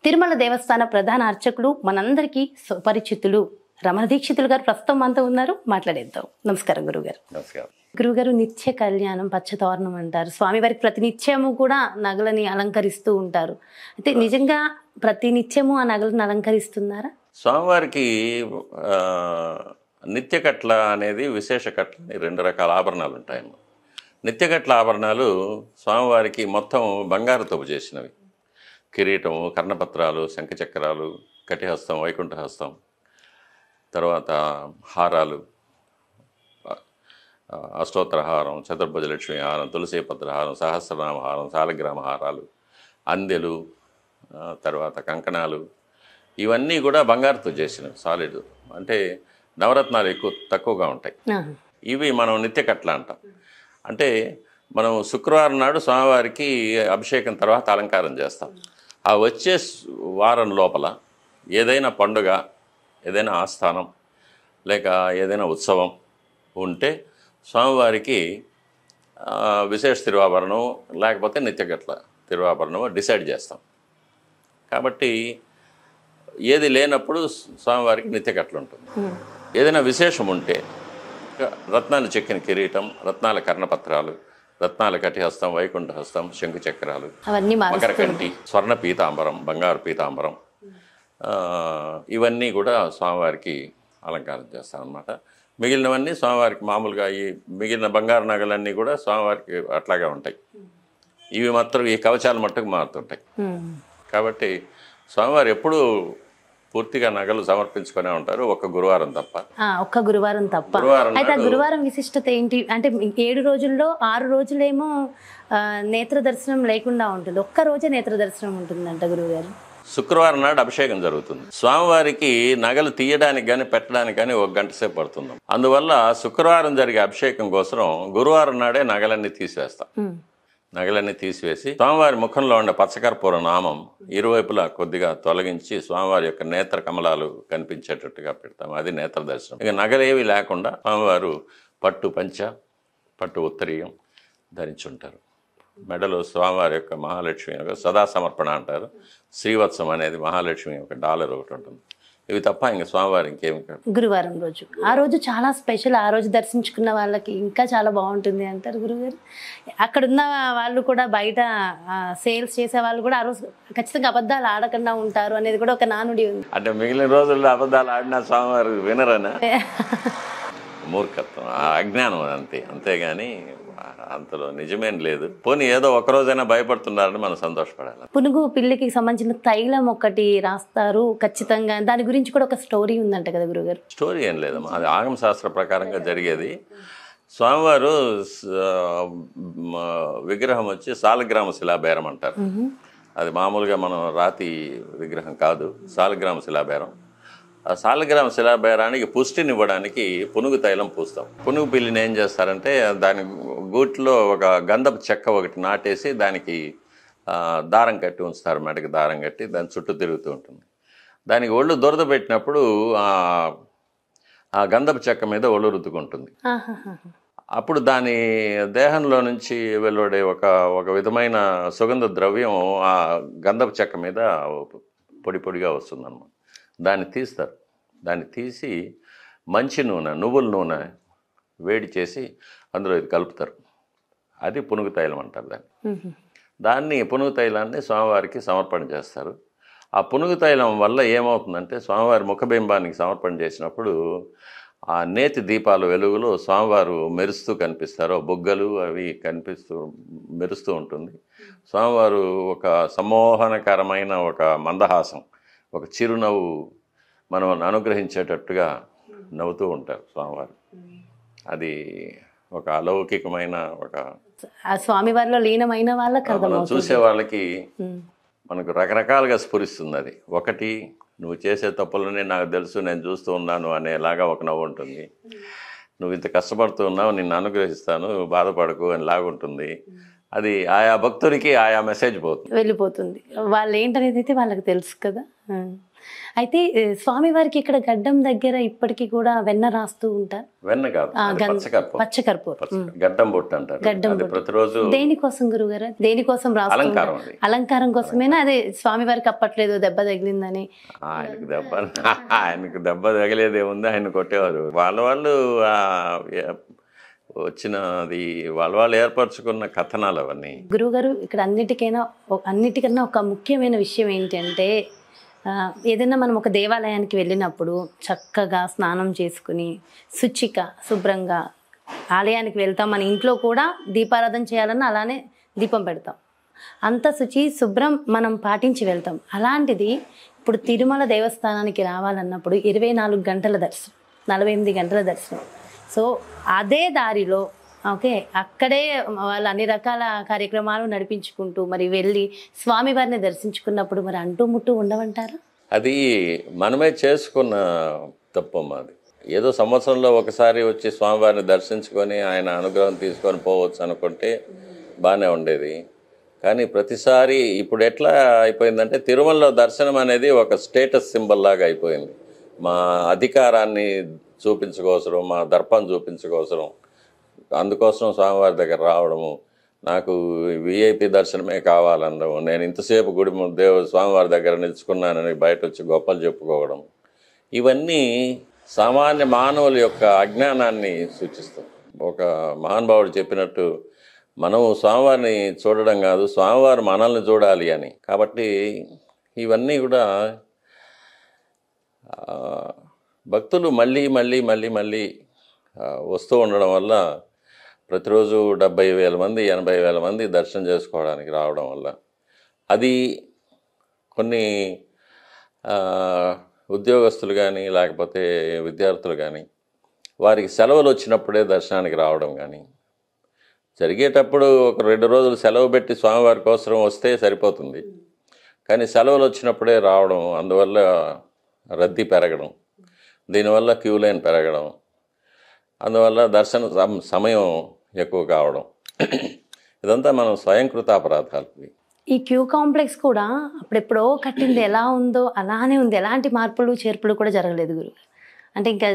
తిరుమల దేవస్థాన ప్రధాన అర్చకులు మనందరికీ సుపరిచితులు రమణ దీక్షితులు గారు ప్రస్తుతం మనతో ఉన్నారు. మాట్లాడేద్దాం. నమస్కారం గురుగారు. నమస్కారం. గురుగారు, నిత్య కళ్యాణం పచ్చతోరణం అంటారు. స్వామివారికి ప్రతి నిత్యము కూడా నగలని అలంకరిస్తూ ఉంటారు. అయితే నిజంగా ప్రతి నిత్యము ఆ నగలను అలంకరిస్తున్నారా? స్వామివారికి నిత్యకట్ల అనేది విశేష కట్ల అని 2 రకాల ఆభరణాలు ఉంటాయి. నిత్యకట్ల ఆభరణాలు స్వామివారికి మొత్తం బంగారుతో చేసినవి. కిరీటము, కర్ణపత్రాలు, శంఖచక్రాలు, కటిహస్తం, వైకుంఠహస్తం, తర్వాత హారాలు, అష్టోత్తర హారం, చతుర్భుజ లక్ష్మీ హారం, తులసీపత్ర హారం, సహస్రనామ హారం, సాలగ్రామ హారాలు, అందెలు, తర్వాత కంకణాలు, ఇవన్నీ కూడా బంగారుతో చేసినవి. సాలిడ్ అంటే నవరత్నాలు తక్కువగా ఉంటాయి. ఇవి మనం నిత్యకట్ల అంటాం. అంటే మనం శుక్రవారం నాడు స్వామివారికి అభిషేకం తర్వాత అలంకారం చేస్తాం. ఆ వచ్చే వారం లోపల ఏదైనా పండుగ, ఏదైనా ఆస్థానం, లేక ఏదైనా ఉత్సవం ఉంటే స్వామివారికి విశేష తిరువాభరణం లేకపోతే నిత్యకట్ల తిరువాభరణం డిసైడ్ చేస్తాం. కాబట్టి ఏది లేనప్పుడు స్వామివారికి నిత్యకట్ల ఉంటుంది. ఏదైనా విశేషం ఉంటే రత్నాలు చెక్కిన కిరీటం, రత్నాల కర్ణపత్రాలు, రత్నాల కటిహస్తం, వైకుంఠహస్తం, శంకుచక్రాలు, మకరకంటి, స్వర్ణ పీతాంబరం, బంగారు పీతాంబరం, ఇవన్నీ కూడా స్వామివారికి అలంకారం చేస్తాం అన్నమాట. మిగిలినవన్నీ స్వామివారికి మామూలుగా ఈ మిగిలిన బంగారు నగలన్నీ కూడా స్వామివారికి అట్లాగే ఉంటాయి. ఇవి మాత్రం ఈ కవచాలు మట్టుకు మారుతుంటాయి. కాబట్టి స్వామివారు ఎప్పుడూ పూర్తిగా నగలు సమర్పించుకునే ఉంటారు, ఒక్క గురువారం తప్ప. ఒక్క గురువారం తప్ప. అయితే ఆ గురువారం విశిష్టత ఏంటి అంటే 7 రోజుల్లో 6 రోజులేమో నేత్ర దర్శనం లేకుండా ఉంటుంది, ఒక్క రోజే నేత్ర దర్శనం ఉంటుందంట గురువుగారు. శుక్రవారం నాడు అభిషేకం జరుగుతుంది. స్వామివారికి నగలు తీయడానికి కానీ పెట్టడానికి కానీ 1 గంట సేపు పడుతుంది. అందువల్ల శుక్రవారం జరిగే అభిషేకం కోసం గురువారం నాడే నగలన్నీ తీసివేస్తాం. నగలన్నీ తీసివేసి స్వామివారి ముఖంలో ఉండే పచ్చకర్పూర నామం ఇరువైపులా కొద్దిగా తొలగించి స్వామివారి యొక్క నేత్ర కమలాలు కనిపించేటట్టుగా పెడతాం. అది నేత్ర దర్శనం. ఇక నగలేవి లేకుండా స్వామివారు పట్టు పంచ, పట్టు ఉత్తరీయం ధరించుంటారు. మెడలో స్వామివారి యొక్క మహాలక్ష్మి యొక్క సదా సమర్పణ అంటారు. శ్రీవత్సం అనేది మహాలక్ష్మి యొక్క డాలర్ ఒకటి ఉంటుంది. ఇవి తప్ప ఇంకా స్వామివారి ఇంకేమి కాదు. గురువారం రోజు ఆ రోజు చాలా స్పెషల్. ఆ రోజు దర్శించుకున్న వాళ్ళకి ఇంకా చాలా బాగుంటుంది అంటారు గురుగారు. అక్కడున్న వాళ్ళు కూడా, బయట సేల్స్ చేసే వాళ్ళు కూడా ఆ రోజు ఖచ్చితంగా అబద్ధాలు ఆడకుండా ఉంటారు అనేది కూడా ఒక నానుడి ఉంది. అంటే మిగిలిన రోజుల్లో అబద్ధాలు ఆడినా స్వామివారు వినరనా? మూర్ఖత్వం, అజ్ఞానం అంతే. అంతేగాని అంతలో నిజమేం లేదు. పోనీ ఏదో ఒకరోజైనా భయపడుతున్నారని మనం సంతోషపడాలి. పునుగు పిల్లికి సంబంధించిన తైలం ఒకటి రాస్తారు ఖచ్చితంగా. దాని గురించి కూడా ఒక స్టోరీ ఉందంట కదా గురుగారు? స్టోరీ ఏం లేదమ్మా, అది ఆగమ శాస్త్ర ప్రకారంగా జరిగేది. స్వామివారు విగ్రహం వచ్చి సాలగ్రామ శిలాబేరం అంటారు. అది మామూలుగా మనం రాతి విగ్రహం కాదు, సాలగ్రామ శిలాబేరం. ఆ సాలగ్రామ శిలాబేరానికి పుష్టినివ్వడానికి పునుగు తైలం పూస్తాం. పునుగు పిల్లిని ఏం చేస్తారంటే దాని గూట్లో ఒక గంధపు చెక్క ఒకటి నాటేసి దానికి దారం కట్టి ఉంచుతారు. మెడకి దారం కట్టి దాని చుట్టూ తిరుగుతూ ఉంటుంది. దానికి ఒళ్ళు దురద పెట్టినప్పుడు ఆ గంధపు చెక్క మీద ఒళ్ళు రుద్దుకుంటుంది. అప్పుడు దాని దేహంలో నుంచి వెలువడే ఒక విధమైన సుగంధ ద్రవ్యం ఆ గంధపు చెక్క మీద పొడి పొడిగా వస్తుందన్నమాట. దాన్ని తీస్తారు. దాన్ని తీసి మంచి నూనె, నువ్వుల నూనె వేడి చేసి అందులో ఇది కలుపుతారు. అది పునుగు తైలం అంటారు దాన్ని పునుగు తైలాన్ని స్వామివారికి సమర్పణ చేస్తారు. ఆ పునుగు తైలం వల్ల ఏమవుతుందంటే స్వామివారి ముఖబింబానికి సమర్పణ చేసినప్పుడు ఆ నేతి దీపాలు వెలుగులో స్వామివారు మెరుస్తూ కనిపిస్తారు. బుగ్గలు అవి మెరుస్తూ ఉంటుంది. స్వామివారు ఒక సమ్మోహనకరమైన ఒక మందహాసం, ఒక చిరునవ్వు మనం అనుగ్రహించేటట్టుగా నవ్వుతూ ఉంటారు స్వామివారు. అది ఒక అలౌకికమైన ఒక స్వామివారిలో లీనమైన వాళ్ళకి మనం చూసే వాళ్ళకి మనకు రకరకాలుగా స్ఫురిస్తుంది. అది ఒకటి, నువ్వు చేసే తప్పులనే నాకు తెలుసు, నేను చూస్తూ ఉన్నాను అనేలాగా ఒక నవ్వు ఉంటుంది. నువ్వు ఇంత కష్టపడుతూ ఉన్నావు, నిన్ను అనుగ్రహిస్తాను, బాధపడకు అని లాగుంటుంది. అది ఆయా భక్తుడికి ఆయా మెసేజ్ వెళ్ళిపోతుంది. వాళ్ళు ఏంటనేది అయితే వాళ్ళకి తెలుసు కదా. ఆ. అయితే స్వామివారికి ఇక్కడ గడ్డం దగ్గర ఇప్పటికీ కూడా వెన్న రాస్తూ ఉంటారు. వెన్న కాదు, అది పచ్చకర్పూరం. పచ్చకర్పూరం, గడ్డం బొట్టు అంటారు. గడ్డం అది బొట్టు. ప్రతిరోజు దేనికోసం గురుగారు? దేనికోసం రాస్తూ అలంకారం ఉంటారు? అది. అలంకారం కోసమేనా? అదే స్వామివారికి అప్పట్లేదు దెబ్బ తగిలిందని. ఆయనకు దెబ్బ తగిలేదేముంది, ఆయన కొట్టేవారు. వాళ్ళు వచ్చినది వాళ్ళు ఏర్పరచుకున్న కథనాలు అవన్నీ. గురువుగారు ఇక్కడ అన్నిటికన్నా ఒక ముఖ్యమైన విషయం ఏంటంటే, ఏదైనా మనం ఒక దేవాలయానికి వెళ్ళినప్పుడు చక్కగా స్నానం చేసుకుని శుభ్రంగా ఆలయానికి వెళ్తాం. మన ఇంట్లో కూడా దీపారాధన చేయాలన్నా అలానే దీపం పెడతాం. అంత శుభ్రం మనం పాటించి వెళ్తాం. అలాంటిది ఇప్పుడు తిరుమల దేవస్థానానికి రావాలన్నప్పుడు 24 గంటల దర్శనం, 48 గంటల దర్శనం. సో అదే దారిలో ఓకే అక్కడే వాళ్ళు అన్ని రకాల కార్యక్రమాలు నడిపించుకుంటూ మరి వెళ్ళి స్వామివారిని దర్శించుకున్నప్పుడు మరి అంటూ ముట్టు ఉండవంటారా? అది మనమే చేసుకున్న తప్పమ్మ. అది ఏదో సంవత్సరంలో ఒకసారి వచ్చి స్వామివారిని దర్శించుకొని ఆయన అనుగ్రహం తీసుకొని పోవచ్చు అనుకుంటే బాగానే ఉండేది. కానీ ప్రతిసారి ఇప్పుడు ఎట్లా అయిపోయిందంటే, తిరుమలలో దర్శనం అనేది ఒక స్టేటస్ సింబల్ లాగా అయిపోయింది. మా అధికారాన్ని చూపించుకోవసరం, మా దర్పం చూపించుకోవసరం, అందుకోసం స్వామివారి దగ్గర రావడము, నాకు విఐపి దర్శనమే కావాలనడం, నేను ఇంతసేపు స్వామివారి దగ్గర నిలుచుకున్నానని బయట వచ్చి గొప్పలు చెప్పుకోవడం, ఇవన్నీ సామాన్య మానవుల యొక్క అజ్ఞానాన్ని సూచిస్తాం. ఒక మహానుభావుడు చెప్పినట్టు, మనం స్వామివారిని చూడడం కాదు, స్వామివారు మనల్ని చూడాలి అని. కాబట్టి ఇవన్నీ కూడా భక్తులు మళ్ళీ మళ్ళీ మళ్ళీ మళ్ళీ వస్తూ ఉండడం వల్ల ప్రతిరోజు 70,000 మంది 80,000 మంది దర్శనం చేసుకోవడానికి రావడం వల్ల అది కొన్ని ఉద్యోగస్తులు కానీ లేకపోతే విద్యార్థులు కానీ వారికి సెలవులు వచ్చినప్పుడే దర్శనానికి రావడం కానీ, జరిగేటప్పుడు ఒక 2 రోజులు సెలవు పెట్టి స్వామివారి కోసం వస్తే సరిపోతుంది. కానీ సెలవులు వచ్చినప్పుడే రావడం, అందువల్ల రద్దీ పెరగడం, దీనివల్ల క్యూ లైన్ పెరగడం, అందువల్ల దర్శన సమయం ఎక్కువ కావడం, ఇదంతా మనం స్వయంకృతాపరాధాలు. ఈ క్యూ కాంప్లెక్స్ కూడా అప్పుడెప్పుడో కట్టింది ఎలా ఉందో అలానే ఉంది, ఎలాంటి మార్పులు చేర్పులు కూడా జరగలేదు గురు. అంటే ఇంకా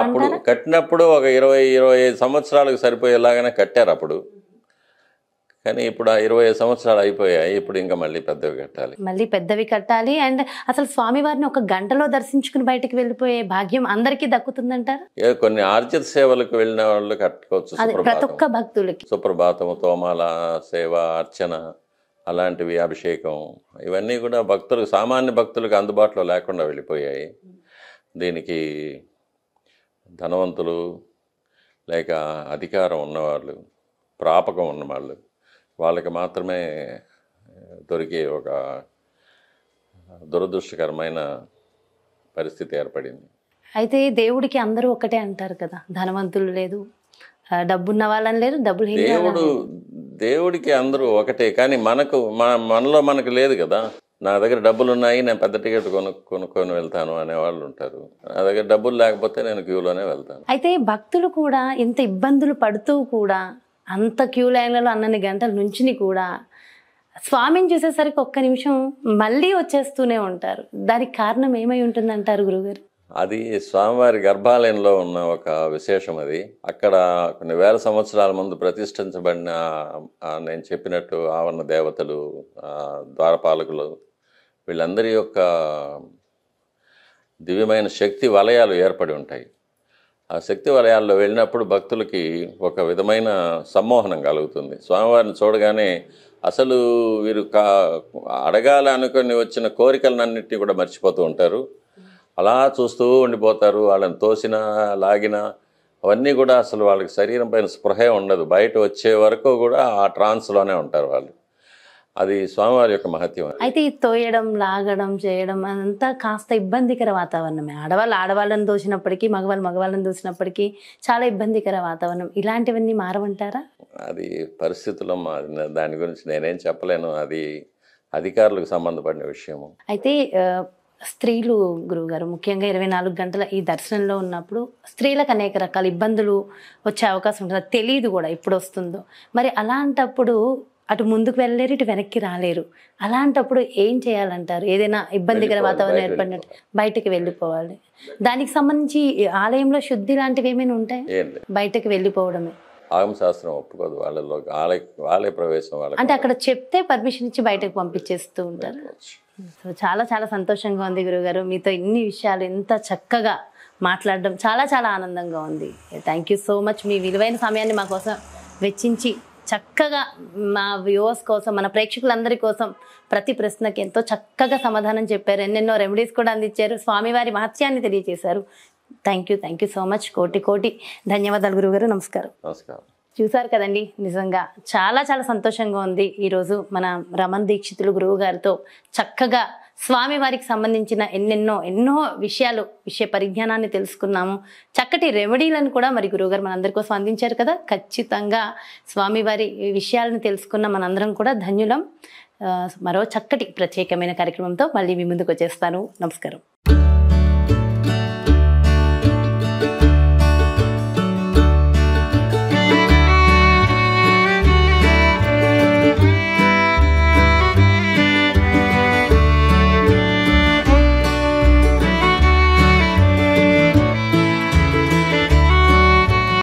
అప్పుడు కట్టినప్పుడు ఒక 20-25 సంవత్సరాలకు సరిపోయేలాగానే కట్టారు అప్పుడు. కానీ ఇప్పుడు ఆ 25 సంవత్సరాలు అయిపోయాయి, ఇప్పుడు ఇంకా మళ్ళీ పెద్దవి కట్టాలి. అండ్ అసలు స్వామివారిని ఒక గంటలో దర్శించుకుని బయటకు వెళ్ళిపోయే భాగ్యం అందరికీ దక్కుతుందంటారు. కొన్ని ఆర్జిత సేవలకు వెళ్ళిన వాళ్ళు కట్టుకోవచ్చు, ప్రతి ఒక్క భక్తులకి సుప్రభాతము, తోమాల సేవ, అర్చన, అలాంటివి, అభిషేకం, ఇవన్నీ కూడా భక్తులకు, సామాన్య భక్తులకు అందుబాటులో లేకుండా వెళ్ళిపోయాయి. దీనికి ధనవంతులు లేక అధికారం ఉన్నవాళ్ళు, ప్రాపకం ఉన్నవాళ్ళు, వాళ్ళకి మాత్రమే దొరికే ఒక దురదృష్టకరమైన పరిస్థితి ఏర్పడింది. అయితే దేవుడికి అందరూ ఒకటే అంటారు కదా, ధనవంతులు లేదు, డబ్బున్న వాళ్ళని లేదు, దేవుడికి అందరూ ఒకటే. కానీ మనలో మనకు లేదు కదా. నా దగ్గర డబ్బులు ఉన్నాయి, నేను పెద్ద టికెట్ కొనుక్కొని వెళ్తాను అనేవాళ్ళు ఉంటారు. నా దగ్గర డబ్బులు లేకపోతే నేను క్యూలోనే వెళ్తాను. అయితే భక్తులు కూడా ఎంత ఇబ్బందులు పడుతూ కూడా అంత క్యూ లైన్లలో అన్నన్ని గంటల నుంచి కూడా స్వామిని చూసేసరికి ఒక్క నిమిషం మళ్ళీ వచ్చేస్తూనే ఉంటారు. దానికి కారణం ఏమై ఉంటుందంటారు గురుగారు? అది స్వామివారి గర్భాలయంలో ఉన్న ఒక విశేషం. అది అక్కడ కొన్ని వేల సంవత్సరాల ముందు ప్రతిష్ఠించబడిన, నేను చెప్పినట్టు ఆవరణ దేవతలు, ద్వారపాలకులు, వీళ్ళందరి యొక్క దివ్యమైన శక్తి వలయాలు ఏర్పడి ఉంటాయి. ఆ శక్తి వలయాల్లో వెళ్ళినప్పుడు భక్తులకి ఒక విధమైన సమ్మోహనం కలుగుతుంది. స్వామివారిని చూడగానే అసలు వీరు అడగాలి అనుకుని వచ్చిన కోరికలన్నింటినీ కూడా మర్చిపోతూ ఉంటారు. అలా చూస్తూ ఉండిపోతారు. వాళ్ళని తోసినా లాగినా అవన్నీ కూడా అసలు వాళ్ళకి శరీరం పైన స్పృహే ఉండదు. బయట వచ్చే వరకు కూడా ఆ ట్రాన్స్లోనే ఉంటారు వాళ్ళు. అది స్వామివారి యొక్క మహత్యం. అయితే ఈ తోయడం, లాగడం, చేయడం అంతా కాస్త ఇబ్బందికర వాతావరణమే. ఆడవాళ్ళని దోసినప్పటికీ, మగవాళ్ళని దోసినప్పటికీ చాలా ఇబ్బందికర వాతావరణం. ఇలాంటివన్నీ మారవంటారా? అది పరిస్థితుల్లో దాని గురించి నేనేం చెప్పలేను. అది అధికారులకు సంబంధపడిన విషయము. అయితే స్త్రీలు గురువుగారు ముఖ్యంగా 24 గంటల ఈ దర్శనంలో ఉన్నప్పుడు స్త్రీలకు అనేక రకాల ఇబ్బందులు వచ్చే అవకాశం ఉంటుంది. తెలియదు కూడా ఎప్పుడు వస్తుందో. మరి అలాంటప్పుడు అటు ముందుకు వెళ్ళలేరు, ఇటు వెనక్కి రాలేరు. అలాంటప్పుడు ఏం చేయాలంటారు? ఏదైనా ఇబ్బందికర వాతావరణం ఏర్పడినట్టు బయటకు వెళ్ళిపోవాలి. దానికి సంబంధించి ఆలయంలో శుద్ధి లాంటివి ఏమైనా ఉంటాయి? బయటకు వెళ్ళిపోవడమే. ఆగమశాస్త్రం ఒప్పుకోదు వాళ్ళలో, ఆలయ ప్రవేశం వాళ్ళ. అంటే అక్కడ చెప్తే పర్మిషన్ ఇచ్చి బయటకు పంపించేస్తూ ఉంటారు. సో చాలా చాలా సంతోషంగా ఉంది గురుగారు, మీతో ఇన్ని విషయాలు ఎంత చక్కగా మాట్లాడడం చాలా చాలా ఆనందంగా ఉంది. Thank you so much. మీ విలువైన సమయాన్ని మా కోసం వెచ్చించి చక్కగా మా వ్యూవర్స్ కోసం, మన ప్రేక్షకులందరి కోసం ప్రతి ప్రశ్నకి ఎంతో చక్కగా సమాధానం చెప్పారు. ఎన్నెన్నో రెమెడీస్ కూడా అందించారు. స్వామివారి మహత్యాన్ని తెలియజేశారు. Thank you so much. కోటి ధన్యవాదాలు గురుగారు. నమస్కారం. నమస్కారం. చూసారు కదండి, నిజంగా చాలా చాలా సంతోషంగా ఉంది. ఈరోజు మన రమణ దీక్షితులు గురువు గారితో చక్కగా స్వామివారికి సంబంధించిన ఎన్నో విషయ పరిజ్ఞానాన్ని తెలుసుకున్నాము. చక్కటి రెమెడీలను కూడా మరి గురువుగారు మనందరి కోసం అందించారు కదా. ఖచ్చితంగా స్వామివారి విషయాలను తెలుసుకున్న మనందరం కూడా ధన్యులం. మరో చక్కటి ప్రత్యేకమైన కార్యక్రమంతో మళ్ళీ మీ ముందుకు వచ్చేస్తాను. నమస్కారం.